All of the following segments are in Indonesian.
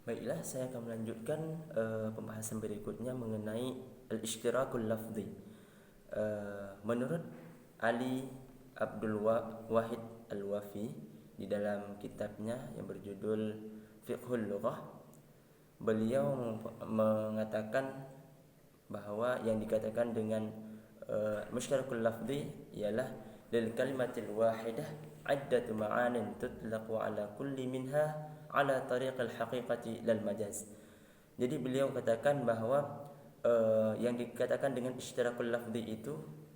Baiklah, saya akan melanjutkan pembahasan berikutnya mengenai al-ishtirakul lafzi. Menurut Ali Abdul Wahid Al-Wafi di dalam kitabnya yang berjudul Fiqhul Lughah, beliau mengatakan bahwa yang dikatakan dengan mushtarakul lafzi ialah lil kalimatil wahidah iddatu ma'anin tutlaqu ala kulli minha ala tariqil haqiqati lal majaz. Jadi beliau katakan bahwa yang dikatakan dengan ishtirakul lafzi itu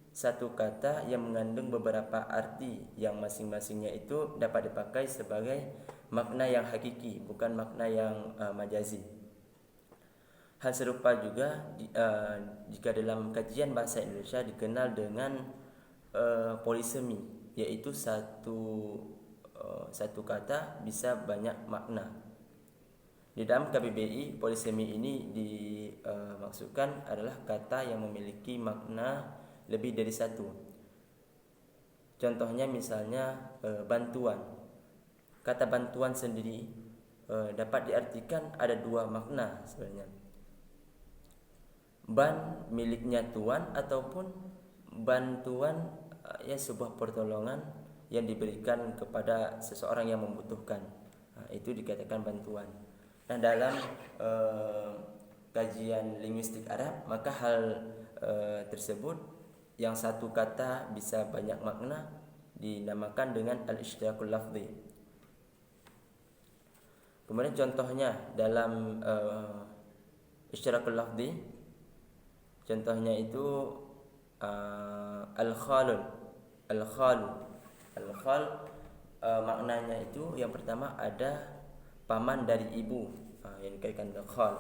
satu kata yang mengandung beberapa arti yang masing-masingnya itu dapat dipakai sebagai makna yang hakiki, bukan makna yang majazi. Hal serupa juga jika dalam kajian bahasa Indonesia dikenal dengan polisemi, yaitu satu kata bisa banyak makna. Di dalam KBBI, polisemi ini dimaksudkan adalah kata yang memiliki makna lebih dari satu. Contohnya misalnya bantuan. Kata bantuan sendiri dapat diartikan ada dua makna sebenarnya. Ban miliknya tuan ataupun bantuan sebuah pertolongan yang diberikan kepada seseorang yang membutuhkan. Itu dikatakan bantuan. Nah, dalam kajian linguistik Arab, maka hal tersebut yang satu kata bisa banyak makna dinamakan dengan al-ishtirakul lafzi. Kemudian contohnya dalam ishtirakul lafzi, contohnya itu al-khalul. Al-khal maknanya itu yang pertama ada paman dari ibu, yang dikaitkan dengan khal.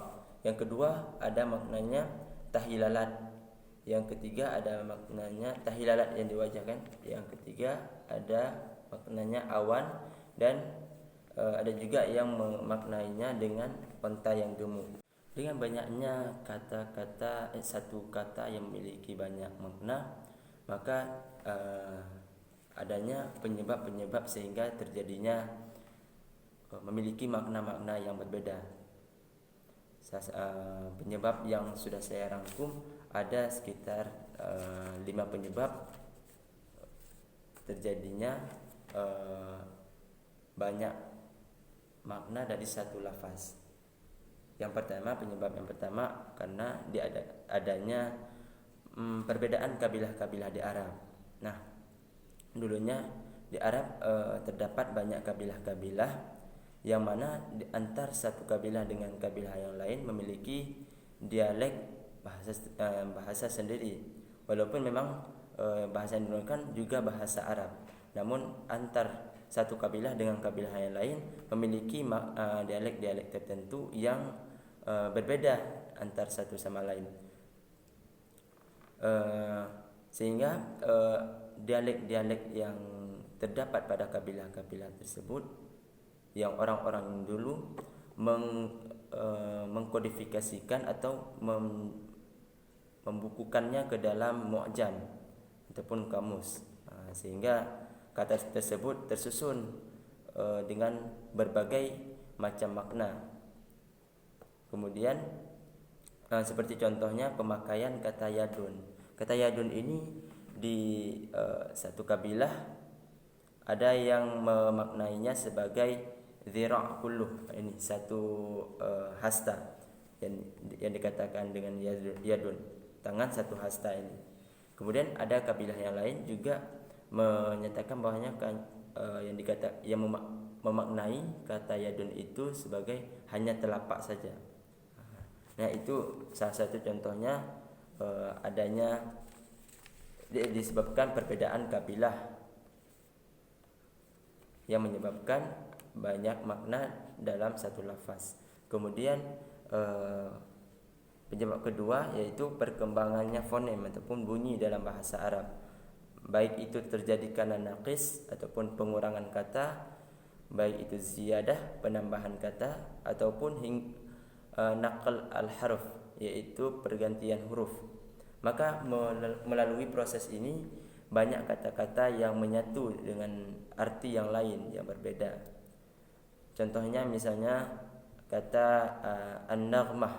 Yang kedua ada maknanya tahilalat. Yang ketiga ada maknanya tahilalat yang diwajahkan. Yang ketiga ada maknanya awan, dan ada juga yang memaknainya dengan onta yang gemuk. Dengan banyaknya kata-kata satu kata yang memiliki banyak makna, maka adanya penyebab-penyebab sehingga terjadinya memiliki makna-makna yang berbeda. Penyebab yang sudah saya rangkum ada sekitar 5 penyebab terjadinya banyak makna dari satu lafaz. Penyebab yang pertama karena adanya perbedaan kabilah-kabilah di Arab. Nah, dulunya di Arab terdapat banyak kabilah-kabilah yang mana di antar satu kabilah dengan kabilah yang lain memiliki dialek bahasa sendiri. Walaupun memang bahasa yang digunakan juga bahasa Arab, namun antar satu kabilah dengan kabilah yang lain memiliki dialek-dialek tertentu yang berbeda antar satu sama lain, sehingga dialek-dialek yang terdapat pada kabilah-kabilah tersebut yang orang-orang dulu mengkodifikasikan atau membukukannya ke dalam mu'jam ataupun kamus, sehingga kata tersebut tersusun dengan berbagai macam makna. Kemudian seperti contohnya pemakaian kata yadun. Kata yadun ini di satu kabilah ada yang memaknainya sebagai zira' kulluh. Ini satu hasta yang dikatakan dengan yadun, tangan satu hasta ini. Kemudian ada kabilah yang lain juga menyatakan bahwanya yang memaknai kata yadun itu sebagai hanya telapak saja. Nah, itu salah satu contohnya adanya disebabkan perbedaan kabilah yang menyebabkan banyak makna dalam satu lafaz. Kemudian penyebab kedua yaitu perkembangannya fonem ataupun bunyi dalam bahasa Arab. Baik itu terjadi karena naqis ataupun pengurangan kata, baik itu ziyadah penambahan kata ataupun naqal al-harf yaitu pergantian huruf. Maka melalui proses ini banyak kata-kata yang menyatu dengan arti yang lain yang berbeda. Contohnya misalnya kata an-naghmah,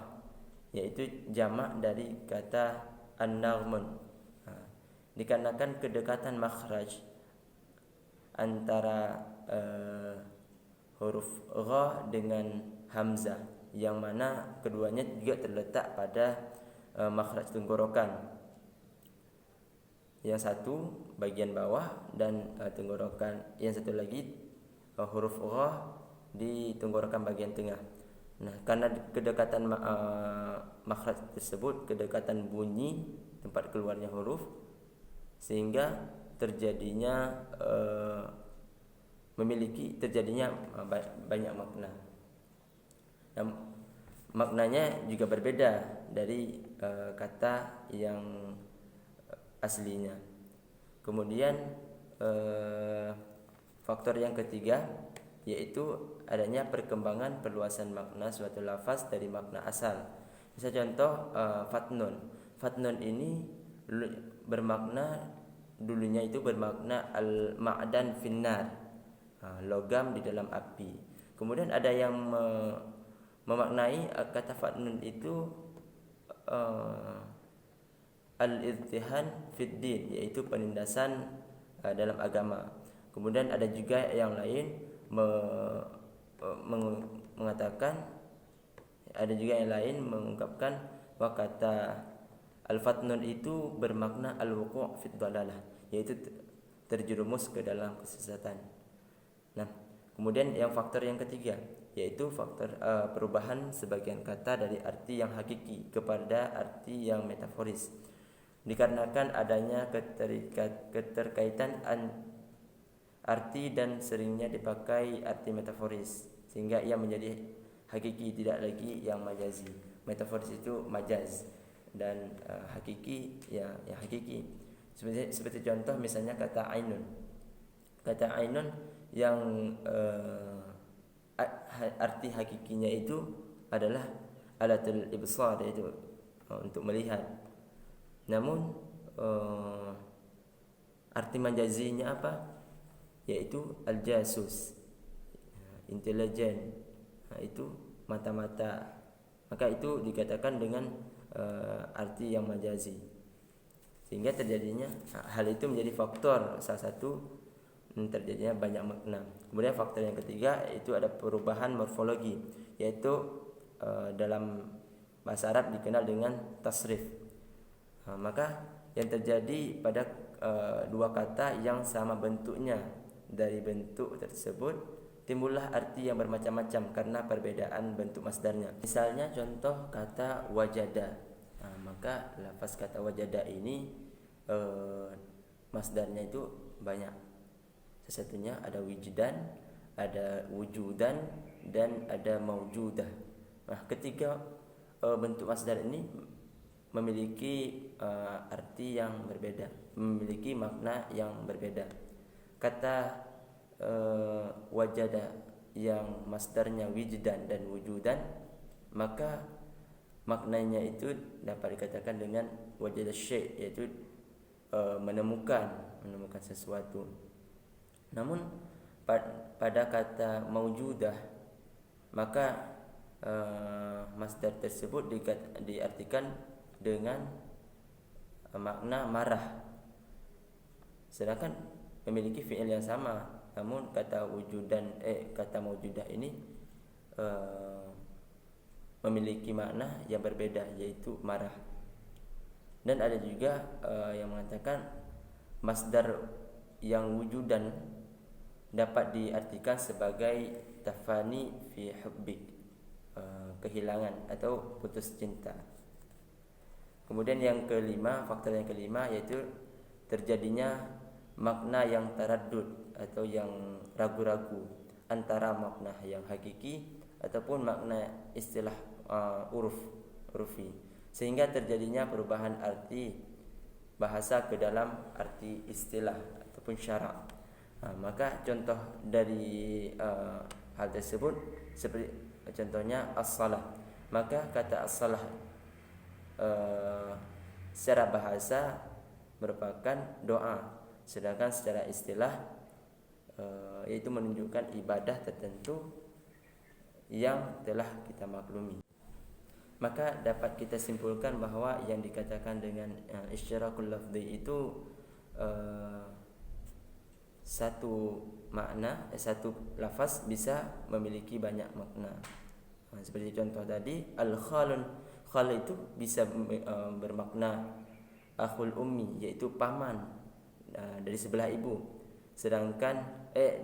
yaitu jamak dari kata an-naghmun. Dikarenakan kedekatan makhraj antara huruf gha dengan hamzah, yang mana keduanya juga terletak pada makhraj tenggorokan. Yang satu bagian bawah dan tenggorokan, yang satu lagi huruf gha di tenggorokan bagian tengah. Nah, karena kedekatan makhraj tersebut, kedekatan bunyi tempat keluarnya huruf, sehingga terjadinya banyak makna. Nah, maknanya juga berbeda dari kata yang aslinya. Kemudian faktor yang ketiga yaitu adanya perkembangan perluasan makna suatu lafaz dari makna asal. Misal contoh fatnun. Fatnun ini dulunya itu bermakna al-ma'dan finnar, logam di dalam api. Kemudian ada yang memaknai kata fatnun itu al-idtihan fid din, yaitu penindasan dalam agama. Kemudian ada juga yang lain mengungkapkan bahwa kata al-fatnun itu bermakna al-wuqu' fid dhalalah, yaitu terjerumus ke dalam kesesatan. Nah, kemudian yang faktor yang ketiga yaitu faktor perubahan sebagian kata dari arti yang hakiki kepada arti yang metaforis. Dikarenakan adanya keterkaitan arti dan seringnya dipakai arti metaforis, sehingga ia menjadi hakiki, tidak lagi yang majazi. Metaforis itu majaz dan hakiki ya hakiki. Seperti contoh misalnya kata ainun. Kata ainun yang arti hakikinya itu adalah alatul ibsar, yaitu untuk melihat. Namun arti majazinya apa? Yaitu al-jasus, intelijen, itu mata-mata. Maka itu dikatakan dengan arti yang majazi, sehingga terjadinya hal itu menjadi faktor salah satu terjadinya banyak makna. Kemudian faktor yang ketiga itu ada perubahan morfologi, yaitu dalam bahasa Arab dikenal dengan tasrif. Maka yang terjadi pada dua kata yang sama bentuknya, dari bentuk tersebut timbullah arti yang bermacam-macam karena perbedaan bentuk masdarnya. Misalnya contoh kata wajada. Maka lafaz kata wajada ini masdarnya itu banyak. Sesatunya ada wijdan, ada wujudan, dan ada maujudah. Nah, ketiga bentuk masdar ini memiliki arti yang berbeda, memiliki makna yang berbeda. Kata wajada yang masdarnya wijdan dan wujudan, maka maknanya itu dapat dikatakan dengan wajada syai', yaitu menemukan sesuatu. Namun pada kata maujudah, maka masdar tersebut diartikan dengan makna marah, sedangkan memiliki fi'il yang sama. Namun kata maujudah ini memiliki makna yang berbeda, yaitu marah. Dan ada juga yang mengatakan masdar yang wujudan dapat diartikan sebagai tafani fi hubbik, kehilangan atau putus cinta. Kemudian yang kelima, faktor yang kelima yaitu terjadinya makna yang taraddud atau yang ragu-ragu antara makna yang hakiki ataupun makna istilah urfi, sehingga terjadinya perubahan arti bahasa ke dalam arti istilah ataupun syarak. Maka contoh dari hal tersebut seperti contohnya as-salah. Maka kata as-salah secara bahasa merupakan doa, sedangkan secara istilah yaitu menunjukkan ibadah tertentu yang telah kita maklumi. Maka dapat kita simpulkan bahwa yang dikatakan dengan istighraqul lafzi itu satu makna, satu lafaz bisa memiliki banyak makna. Seperti contoh tadi, al-khalun, khal itu bisa bermakna akhul ummi, yaitu paman dari sebelah ibu. Sedangkan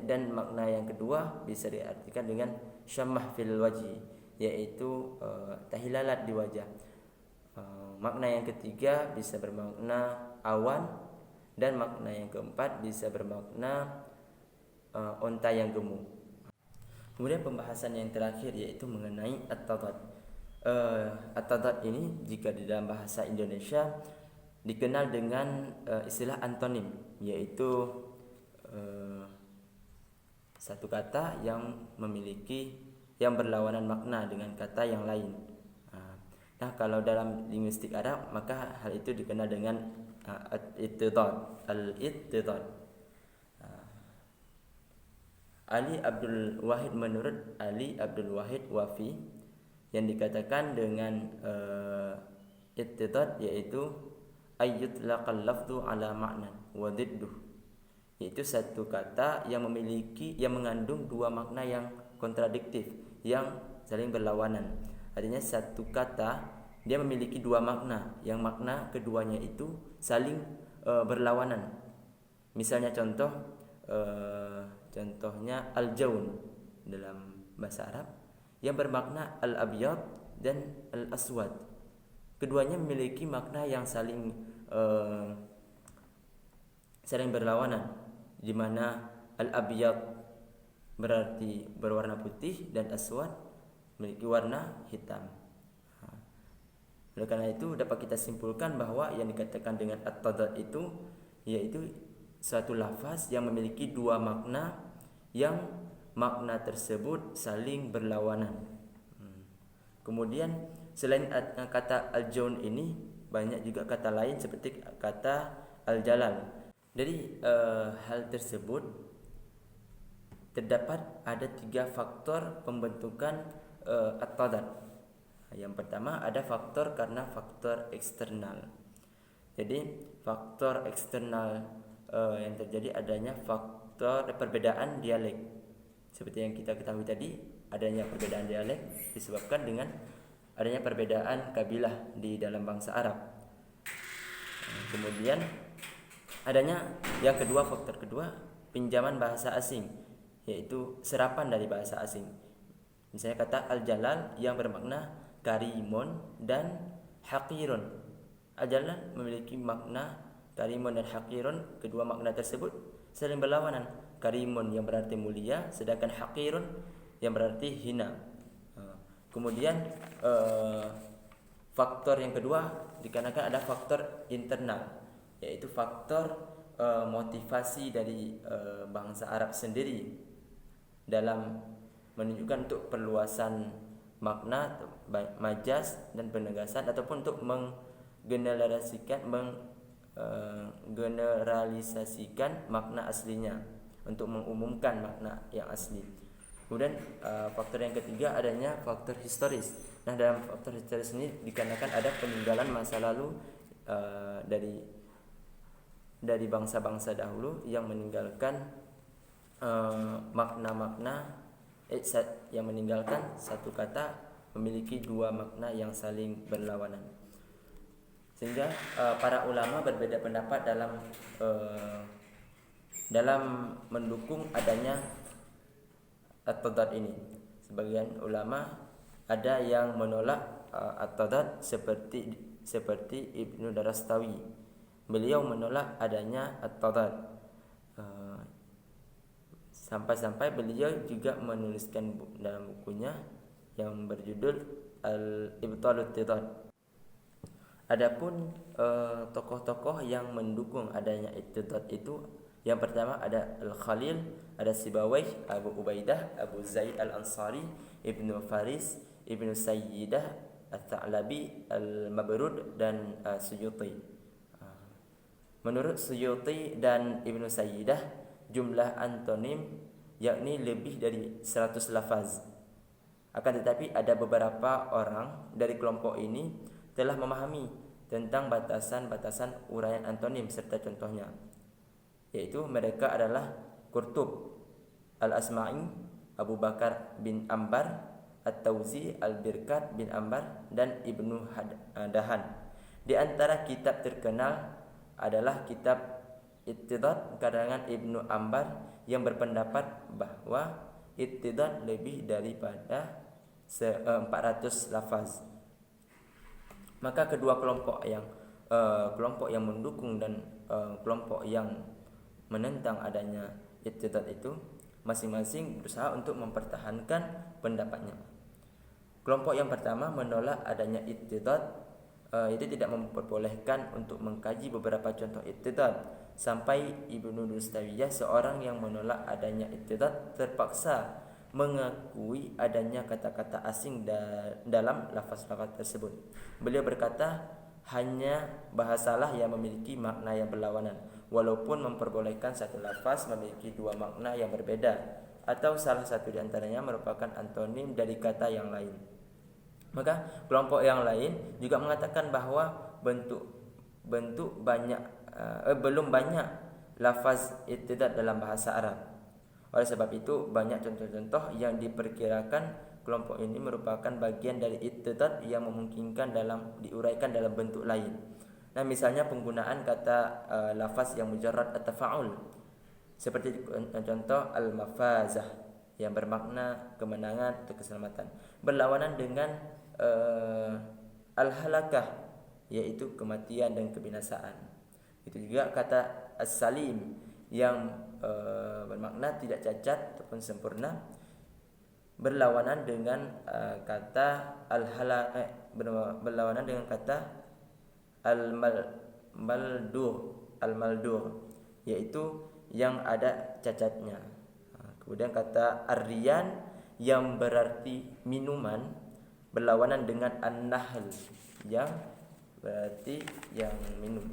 dan makna yang kedua bisa diartikan dengan syammah fil wajhi, yaitu tahilalat di wajah. Makna yang ketiga bisa bermakna awan, dan makna yang keempat bisa bermakna onta yang gemuk. Kemudian pembahasan yang terakhir yaitu mengenai at-tadad. At-tadad ini jika di dalam bahasa Indonesia dikenal dengan istilah antonim, yaitu satu kata yang berlawanan makna dengan kata yang lain. Nah, kalau dalam linguistik Arab maka hal itu dikenal dengan al-ittidad. Ali Abdul Wahid, menurut Ali Abdul Wahid Wafi, yang dikatakan dengan ittidad yaitu ayyutlaqal lafdhu ala ma'nan wa didduh, yaitu satu kata yang mengandung dua makna yang kontradiktif, yang saling berlawanan. Artinya satu kata dia memiliki dua makna, yang makna keduanya itu saling berlawanan. Misalnya contohnya al-jaun dalam bahasa Arab yang bermakna al-abyad dan al-aswad. Keduanya memiliki makna yang saling berlawanan, di mana al-abyad berarti berwarna putih dan aswad memiliki warna hitam. Oleh karena itu dapat kita simpulkan bahwa yang dikatakan dengan at-tadad itu yaitu suatu lafaz yang memiliki dua makna, yang makna tersebut saling berlawanan. Kemudian selain kata al-jaun ini banyak juga kata lain seperti kata al-jalal. Dari hal tersebut terdapat ada 3 faktor pembentukan at-tadad. Yang pertama ada faktor karena faktor eksternal. Jadi faktor eksternal yang terjadi adanya faktor perbedaan dialek. Seperti yang kita ketahui tadi, adanya perbedaan dialek disebabkan dengan adanya perbedaan kabilah di dalam bangsa Arab. Kemudian adanya yang kedua, faktor kedua, pinjaman bahasa asing, yaitu serapan dari bahasa asing. Misalnya kata al-jalal yang bermakna karimun dan haqirun. Al-jalal memiliki makna karimun dan haqirun, kedua makna tersebut saling berlawanan. Karimun yang berarti mulia, sedangkan haqirun yang berarti hina. Kemudian faktor yang kedua dikarenakan ada faktor internal, yaitu faktor motivasi dari bangsa Arab sendiri dalam menunjukkan untuk perluasan makna, majas dan penegasan, ataupun untuk generalisasikan makna aslinya, untuk mengumumkan makna yang asli. Kemudian faktor yang ketiga adanya faktor historis. Nah, dalam faktor historis ini dikarenakan ada peninggalan masa lalu dari bangsa-bangsa dahulu yang meninggalkan makna-makna yang meninggalkan satu kata memiliki dua makna yang saling berlawanan. Sehingga para ulama berbeda pendapat dalam mendukung adanya at-tadad ini. Sebagian ulama ada yang menolak at-tadad seperti Ibnu Darastawi. Beliau menolak adanya at-tadad. Sampai-sampai beliau juga menuliskan dalam bukunya yang berjudul Al-Ibtalut Tidad. Adapun tokoh-tokoh yang mendukung adanya ittidad itu, yang pertama ada Al-Khalil, ada Sibawayh, Abu Ubaidah, Abu Zaid Al-Ansari, Ibnu Faris, Ibnu Sayyidah, Al-Tha'labi, Al-Mabrud, dan Suyuti. Menurut Suyuti dan Ibnu Sayyidah, jumlah antonim yakni lebih dari 100 lafaz. Akan tetapi ada beberapa orang dari kelompok ini telah memahami tentang batasan-batasan uraian antonim serta contohnya, yaitu mereka adalah Qurtub, Al-Asma'i, Abu Bakar bin Ambar, At-Tauzi, Al-Birkat bin Ambar, dan Ibnu Dahan. Di antara kitab terkenal adalah kitab Ittidad karangan Ibnu Ambar yang berpendapat bahwa ittidad lebih daripada 400 lafaz. Maka kedua kelompok yang mendukung dan kelompok yang menentang adanya ittidad itu masing-masing berusaha untuk mempertahankan pendapatnya. Kelompok yang pertama menolak adanya ittidad, itu tidak memperbolehkan untuk mengkaji beberapa contoh ittidad, sampai Ibnu Dustawiyah, seorang yang menolak adanya ittidad, terpaksa mengakui adanya kata-kata asing dalam lafaz-lafaz tersebut. Beliau berkata, hanya bahasalah yang memiliki makna yang berlawanan, walaupun memperbolehkan satu lafaz memiliki dua makna yang berbeda, atau salah satu di antaranya merupakan antonim dari kata yang lain. Maka kelompok yang lain juga mengatakan bahwa belum banyak lafaz ittidad dalam bahasa Arab. Oleh sebab itu, banyak contoh-contoh yang diperkirakan kelompok ini merupakan bagian dari ittidad yang memungkinkan diuraikan dalam bentuk lain. Nah, misalnya penggunaan kata lafaz yang mujarrad at-tafa'ul, seperti contoh al-mafazah yang bermakna kemenangan atau keselamatan, berlawanan dengan al-halakah, yaitu kematian dan kebinasaan. Itu juga kata as-salim yang bermakna tidak cacat ataupun sempurna, berlawanan dengan kata berlawanan dengan kata al-maldur, yaitu yang ada cacatnya. Kemudian kata ar-riyan yang berarti minuman, berlawanan dengan an-nahl yang berarti yang minum.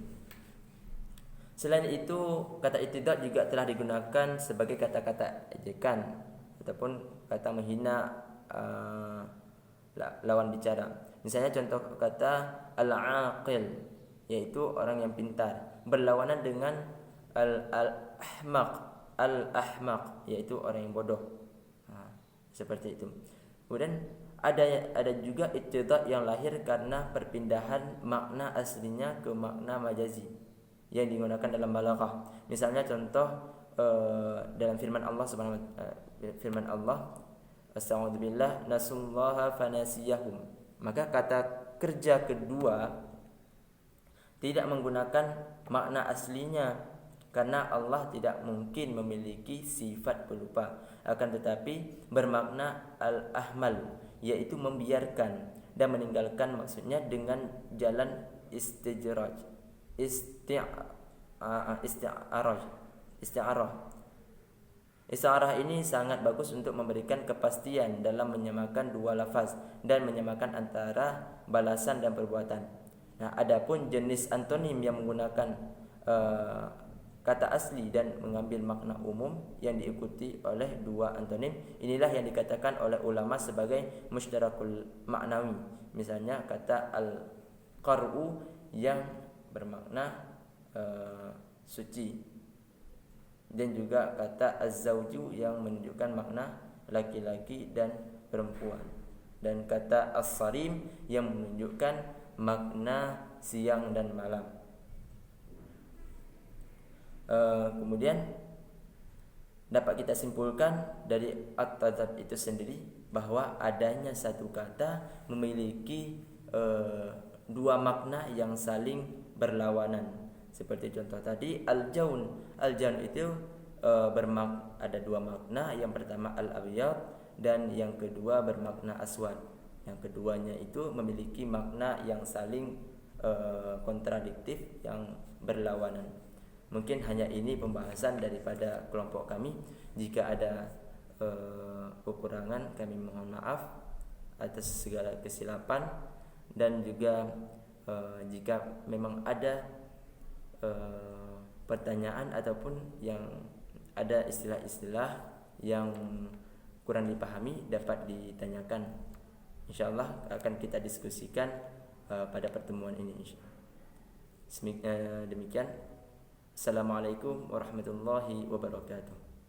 Selain itu, kata ittidad juga telah digunakan sebagai kata-kata ejekan ataupun kata menghina lawan bicara. Misalnya contoh kata al-aqil, yaitu orang yang pintar, berlawanan dengan al-ahmaq, yaitu orang yang bodoh. Seperti itu. Kemudian ada juga ittidad yang lahir karena perpindahan makna aslinya ke makna majazi yang digunakan dalam balaghah. Misalnya contoh dalam firman Allah firman Allah, astagfirullah, nasullaha fanasiyahum. Maka kata kerja kedua tidak menggunakan makna aslinya, karena Allah tidak mungkin memiliki sifat pelupa, akan tetapi bermakna al-ahmal, yaitu membiarkan dan meninggalkan, maksudnya dengan jalan isti'arah. Isti'arah ini sangat bagus untuk memberikan kepastian dalam menyamakan dua lafaz dan menyamakan antara balasan dan perbuatan. Nah, adapun jenis antonim yang menggunakan kata asli dan mengambil makna umum yang diikuti oleh dua antonim, inilah yang dikatakan oleh ulama sebagai mushtarakul maknawi. Misalnya kata al-qar'u yang bermakna suci, dan juga kata az-zawju yang menunjukkan makna laki-laki dan perempuan, dan kata as-sarim yang menunjukkan makna siang dan malam. Kemudian dapat kita simpulkan dari at-tadab itu sendiri bahwa adanya satu kata memiliki dua makna yang saling berlawanan. Seperti contoh tadi al-jaun. Al-jaun itu ada dua makna. Yang pertama al-abyad dan yang kedua bermakna aswad. Yang keduanya itu memiliki makna yang saling kontradiktif, yang berlawanan. Mungkin hanya ini pembahasan daripada kelompok kami. Jika ada kekurangan, kami mohon maaf atas segala kesilapan, dan juga jika memang ada pertanyaan ataupun yang ada istilah-istilah yang kurang dipahami dapat ditanyakan. Insyaallah akan kita diskusikan pada pertemuan ini. Demikian. Assalamualaikum warahmatullahi wabarakatuh.